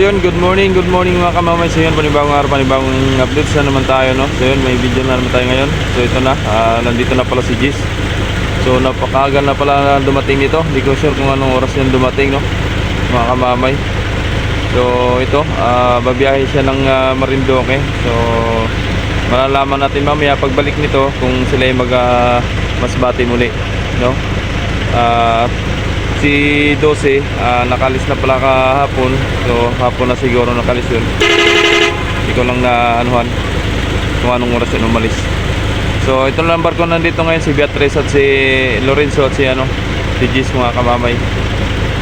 yun, good morning mga kamamay. So yun, panibagong araw, panibagong updates na naman tayo, no? So yun, may video na naman tayo ngayon. So ito na, nandito na pala si Gis. So napakaaga na pala dumating dito. Hindi ko sure kung anong oras yan dumating, no? Mga kamamay. So ito, babiyahe siya ng Marinduque. So malalaman natin mamaya pagbalik nito kung sila ay masbati muli, no? Si 12 nakalis na pala kahapon. So hapon na siguro nakalis yun. Hindi ko lang na anuhan kung anong oras yun umalis. So ito lang barko nandito ngayon, si Beatrice at si Lorenzo at si Gis mga kamamay.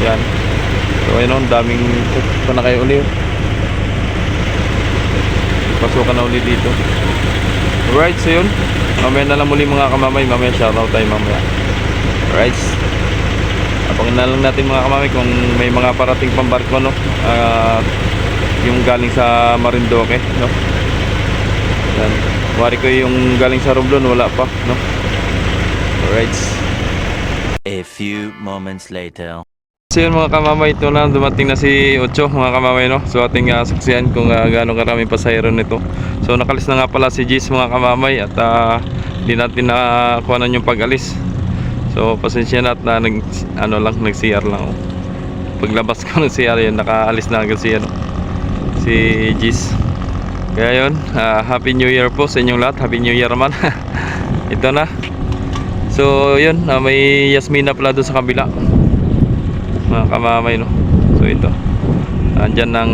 Yan. So ayun, daming pa na kayo uli. Pasukan na uli dito. Alright, so yun, mamaya na lang muli mga kamamay. Mamaya shoutout tayo mamaya. Alright, apangin na lang natin mga kamamay kung may mga parating pambarko, no? Yung galing sa Marinduque, no? Yan. Wari ko yung galing sa Romblon, wala pa, no? Alright. A few moments later. So yun mga kamamay, ito na, dumating na si Ocho mga kamamay, no? So ating saksihan kung gaano karaming pasahero nito. So nakalis na nga pala si Gis mga kamamay. At hindi natin nakakuhanan yung pag-alis. So pasensya na at nag-CR lang ako. Paglabas ko ng CR yun, nakaalis na agad si Gis. Kaya yun, Happy New Year po sa inyong lahat. Happy New Year naman. Ito na. So yun, may Yasmina pala doon sa kabila mga kamamay, no? So ito, andyan ng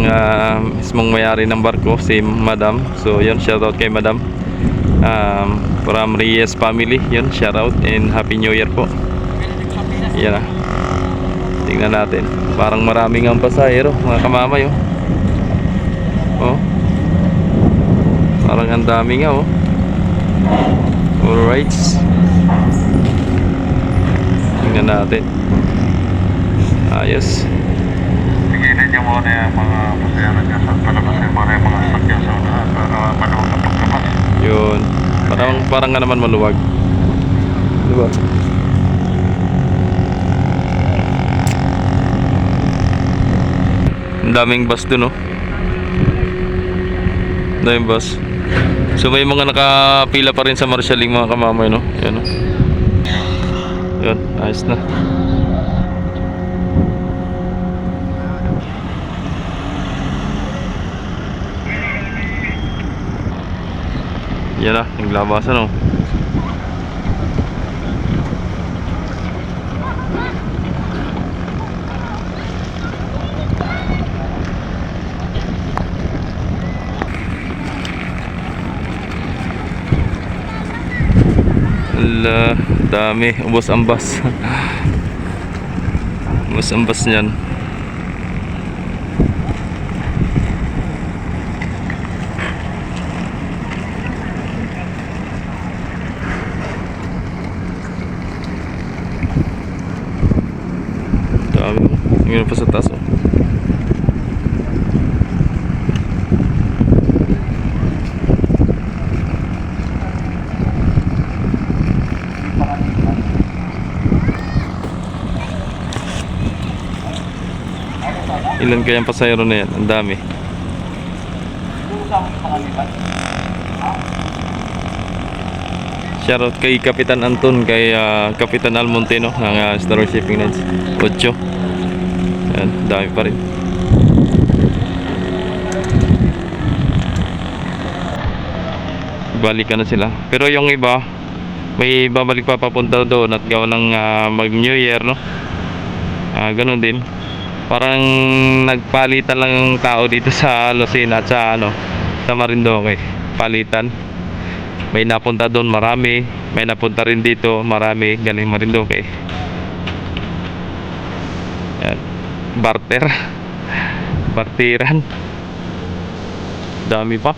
mismong mayari ng barko, si Madam. So yun, shoutout kay Madam, from Reyes family. Yun, shoutout and Happy New Year po. Yan na, tingnan natin, parang maraming ang pasahero mga kamamay, oh. Oh, parang ang dami nga, oh. Alright, tingnan natin. Ayos. Tigilin niyo muna yung mga pasayara niya sa palabasin muna yung mga sakyan sa unahan para maluwag ang pagkapas. Yun, parang nga naman maluwag, diba? Ang daming bus dun, oh. Daming bus. So may mga nakapila pa rin sa marshaling mga kamamay, no? Yan, oh. Yun, ayos na. Yan na, naglabasan, oh. Ala, dami, ubos ang bus. Ubos ang bus niyan. Ngayon pa sa taas, oh. Ilan kayang pasahero na yan? Ang dami. Shoutout kay Kapitan Anton, kay Kapitan Almonteno ng Star Shipping Lines 8. Yan, dami pa rin. Balikan na sila. Pero yung iba, may babalik pa papunta doon at gawa ng mag New Year, no? Ganun din. Parang nagpalitan lang ang tao dito sa Lucena at sa Marinduque. Palitan. May napunta doon, marami. May napunta rin dito, marami. Galing Marinduque. Yan. Barter. Partiran. Dami pa.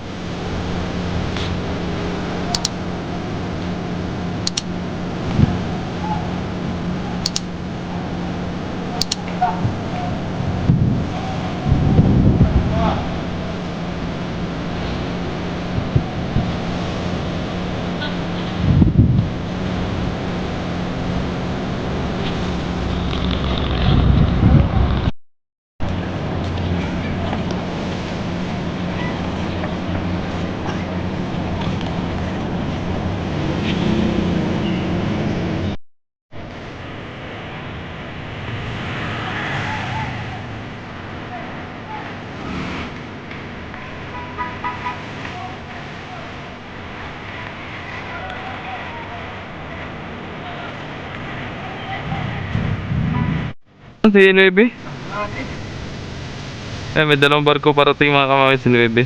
Si Nuebe. May dalawang barko parating mga kamamay si Nuebe.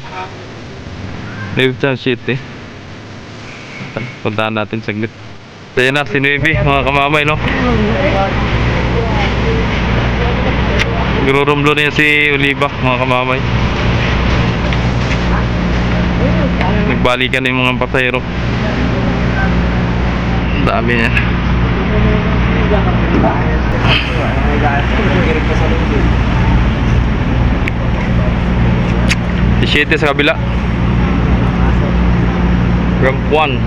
Nuebe City. Puntahan natin saglit. So yan na si Nuebe mga kamamay, no? Nagro-romblo na yan si Oliva mga kamamay. Nagbalikan na yung mga pasahero. Ang dami niya. Si Shete sa kabila. Ramp 1.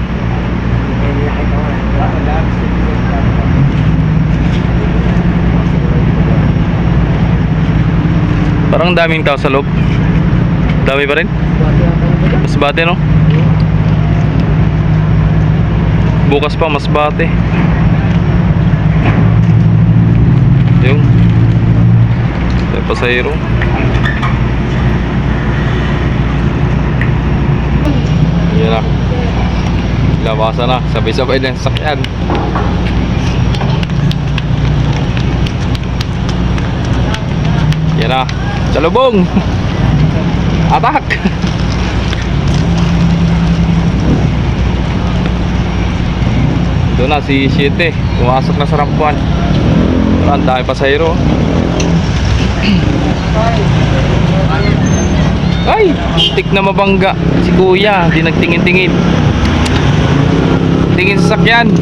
Parang daming tao sa loob. Dami pa rin. Mas bate, no? Bukas pa mas bate. Yung pasahero. Yan na. Labasan na. Sabay-sabay na yung sakyan. Yan na. Salubong! Atak! Doon na si Shete. Pumasok na sa rampuan. Ang dami pasahero. Ay! Tik na mabangga. Si kuya. Di nagtingin-tingin. Tingin sa sakyan.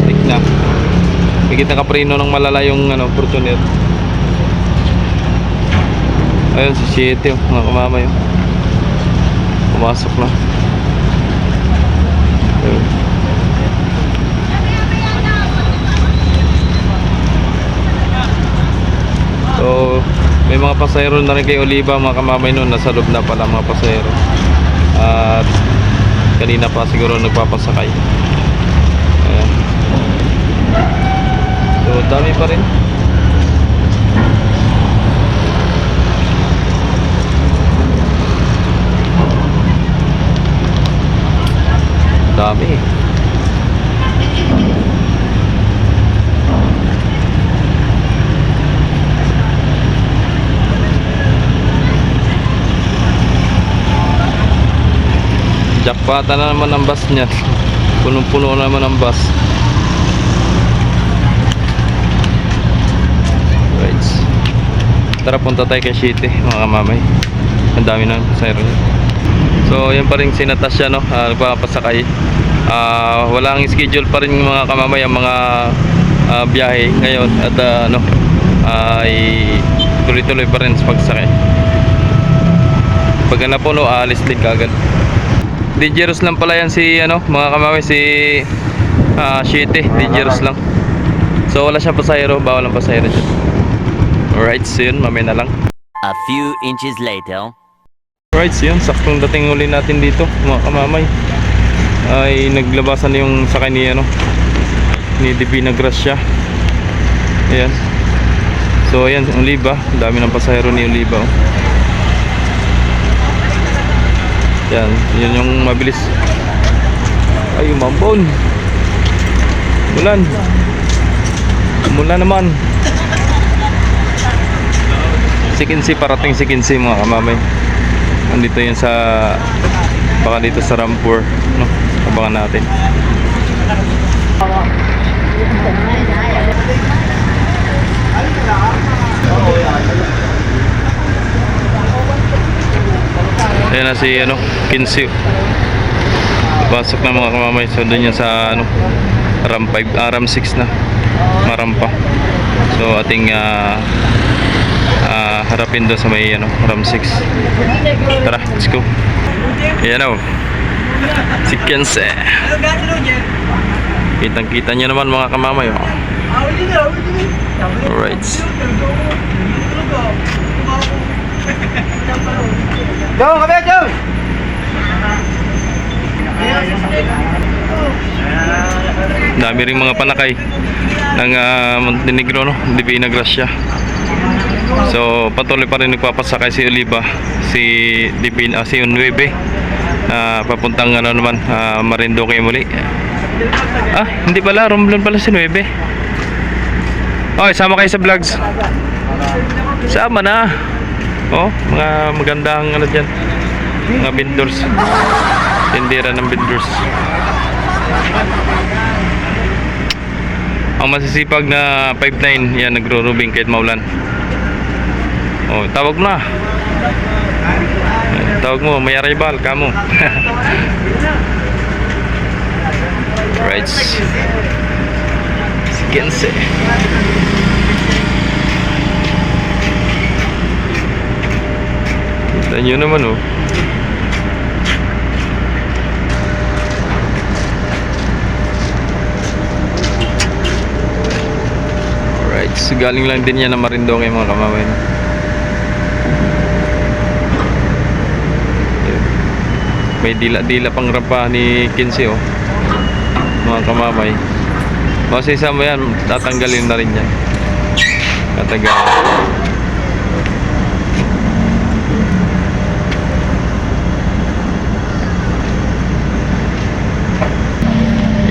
Tik na. Higit na kaprino ng malala yung Fortuner. Ayun si Shete, mga kamamay. Pumasok na. Ayun. So, may mga pasahero na rin kay Oliva mga kamamay noon. Nasa loob na pala mga pasahero. At kanina pa siguro nagpapasakay. Ayan. So, dami pa rin. Dami. Jackpota na naman ang bus niya. Punong-puno na naman ang bus. Right. Tara, punta tayo kay Shete mga kamamay. Ang dami na pasahero niya. So yan pa rin si Natasha, no? Nagpapasakay. Walang schedule pa rin mga kamamay ang mga biyahe ngayon. At ay tuloy-tuloy pa rin sa pagsakay. Pag napuno, alis din kagad. Dangerous lang pala yan si mga kamamay, si Shete. Dangerous lang. So wala siyang pasahero, bawal ang pasahero dyan. Alright, so yun, mamaya na lang. A few inches later. Alright, so yun, saktong dating uli natin dito mga kamamay. Ay naglabasan na yung sakay ni ni Divina Gracia. Ayan. So ayan, Oliva, ang dami ng pasahero ni Oliva, oh. Yan, yun yung mabilis. Ay, umambon. Mulan. Mulan naman. Si Kinsi, parating si Kinsi mga kamamay. Andito yun sa, baka dito sa Rampur, no? Abangan natin. Ayan na si Kinsi. Pasok na mga kamamay. So doon yan sa RAM 5, RAM 6 na marampa. So ating harapin doon sa may RAM 6. Tara, let's go. Ayan o, si Kinsi. Kitang kita nyo naman mga kamamay, oh. Alright. Go, kami, go! Dami ring mga panakay ng Montenegro, no? Divina Gracia. So patuloy pa rin nagpapasakay si Oliva, si Divina, si Nuebe na papuntang Marinduque muli. Hindi pala, Romblon pala si Nuebe. Okay, sama kayo sa vlogs. Sama na. Oh, mga magandang ano dyan. Mga vendors. Tindera ng vendors. Ang masisipag na 5'9", yan nagro-rubing kahit maulan. Oh, tawag mo na. Tawag mo, may arrival, kamo. Right. Si Kense. Kita nyo naman oh. Alright, so galing lang din yan na Marinduque mga kamamay. May dila-dila pang rampa ni Kense oh. Mga kamamay. Kasi isa mo yan, tatanggalin na rin yan. Katagal.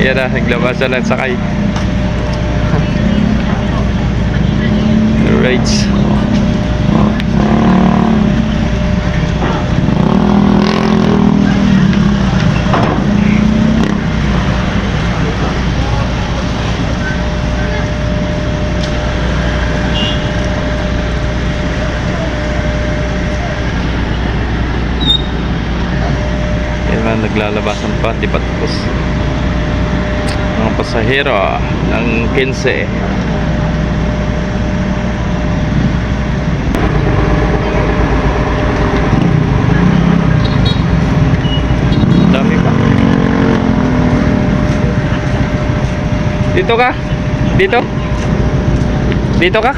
Yan na, naglabasan lang sakay. Right. Naglalabasan pa, di pa tapos mga pasahero ng Kense. Dami pa. Dito ka? Dito? Dito ka?